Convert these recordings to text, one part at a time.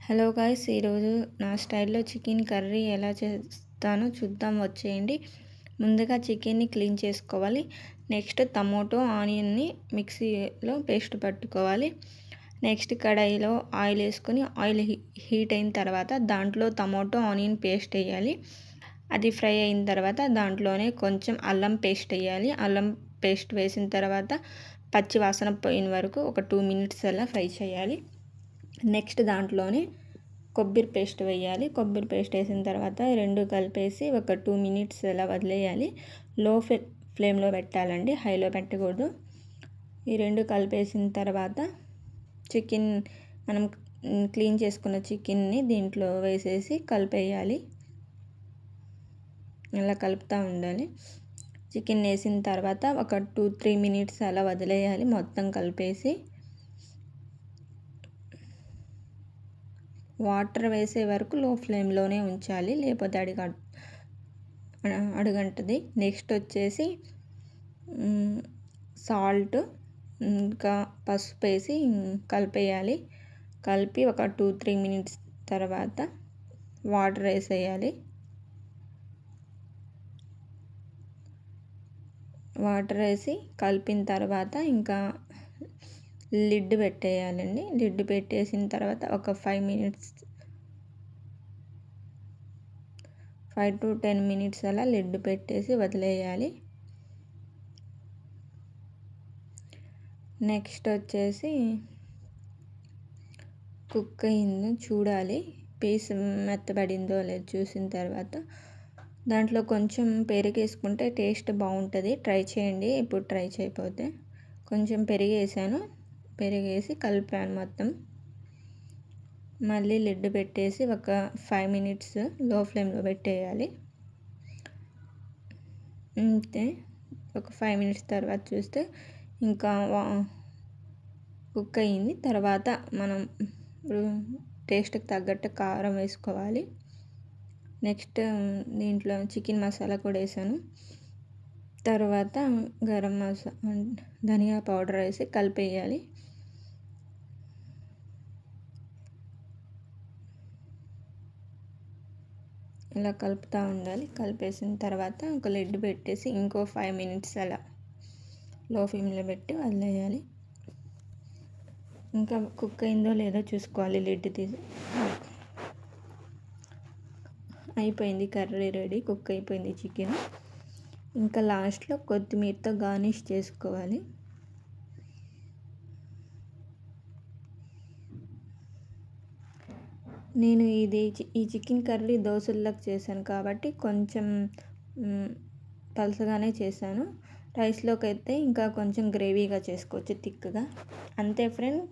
Hello guys, ఈరోజు నా స్టైల్లో చికెన్ కర్రీ ఎలా చేస్తానో చూద్దాం వచ్చేయండి. ముందుగా చికెన్ని క్లీన్ చేసుకోవాలి. నెక్స్ట్ టమోటో ఆనియన్ని మిక్సీలో పేస్ట్ పట్టుకోవాలి. నెక్స్ట్ కడాయిలో ఆయిల్ వేసుకొని ఆయిల్ హీట్ అయిన తర్వాత దాంట్లో టమోటో ఆనియన్ పేస్ట్ వేయాలి. అది ఫ్రై అయిన తర్వాత దాంట్లోనే కొంచెం అల్లం పేస్ట్ వేయాలి. అల్లం పేస్ట్ వేసిన తర్వాత పచ్చి వాసన పోయిన వరకు ఒక 2 మినిట్స్ అలా ఫ్రై చేయాలి. నెక్స్ట్ దాంట్లోనే కొబ్బరి పేస్ట్ వేయాలి. కొబ్బరి పేస్ట్ వేసిన తర్వాత రెండు కలిపేసి ఒక 2 మినిట్స్ అలా వదిలేయాలి. లో ఫ్లేమ్లో పెట్టాలండి, హైలో పెట్టకూడదు. ఈ రెండు కలిపేసిన తర్వాత చికెన్ మనం క్లీన్ చేసుకున్న చికెన్ని దీంట్లో వేసేసి కలిపేయాలి. ఇలా కలుపుతూ ఉండాలి. చికెన్ వేసిన తర్వాత ఒక 2-3 మినిట్స్ అలా వదిలేయాలి. మొత్తం కలిపేసి వాటర్ వేసే వరకు లో ఫ్లేమ్లోనే ఉంచాలి, లేకపోతే అడుగంటది. నెక్స్ట్ వచ్చేసి సాల్ట్ ఇంకా పసుపు వేసి కలిపేయాలి. కలిపి ఒక 2-3 మినిట్స్ తర్వాత వాటర్ వేసేయాలి. వాటర్ వేసి కలిపిన తర్వాత ఇంకా లిడ్ పెట్టేయాలండి. లిడ్ పెట్టేసిన తర్వాత ఒక 5 to 10 మినిట్స్ అలా లిడ్ పెట్టేసి వదిలేయాలి. నెక్స్ట్ వచ్చేసి కుక్ అయిందో చూడాలి, పీస్ మెత్తబడిందో లేదో చూసిన తర్వాత దాంట్లో కొంచెం పెరుగు వేసుకుంటే టేస్ట్ బాగుంటుంది. ట్రై చేయండి. ఇప్పుడు ట్రై చేయకపోతే కొంచెం పెరుగు వేసాను. పెరుగు వేసి కలిపాను మొత్తం. మళ్ళీ లిడ్ పెట్టేసి ఒక 5 మినిట్స్ లో ఫ్లేమ్లో పెట్టేయాలి. అంతే. ఒక 5 మినిట్స్ తర్వాత చూస్తే ఇంకా కుక్ అయ్యింది. తర్వాత మనం టేస్ట్కి తగ్గట్టు కారం వేసుకోవాలి. నెక్స్ట్ దీంట్లో చికెన్ మసాలా కూడా వేసాను. తర్వాత గరం మసాలా, ధనియా పౌడర్ వేసి కలిపేయాలి. ఇలా కలుపుతూ ఉండాలి. కలిపేసిన తర్వాత ఒక లిడ్ పెట్టేసి ఇంకో 5 మినిట్స్ అలా లో ఫ్లేమ్లో పెట్టి వదిలేయాలి. ఇంకా కుక్ అయిందో లేదో చూసుకోవాలి. లిడ్ తీసి అయిపోయింది, కర్రీ రెడీ, కుక్ అయిపోయింది చికెన్. ఇంకా లాస్ట్లో కొత్తిమీరతో గార్నిష్ చేసుకోవాలి. నేను ఈ చికెన్ కర్రీ దోశల్లోకి చేశాను కాబట్టి కొంచెం పలసగానే చేశాను. రైస్లోకి అయితే ఇంకా కొంచెం గ్రేవీగా చేసుకోవచ్చు, థిక్గా. అంతే ఫ్రెండ్.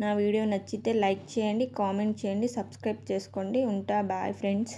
నా వీడియో నచ్చితే లైక్ చేయండి, కామెంట్ చేయండి, సబ్స్క్రైబ్ చేసుకోండి. ఉంటా. Bye friends.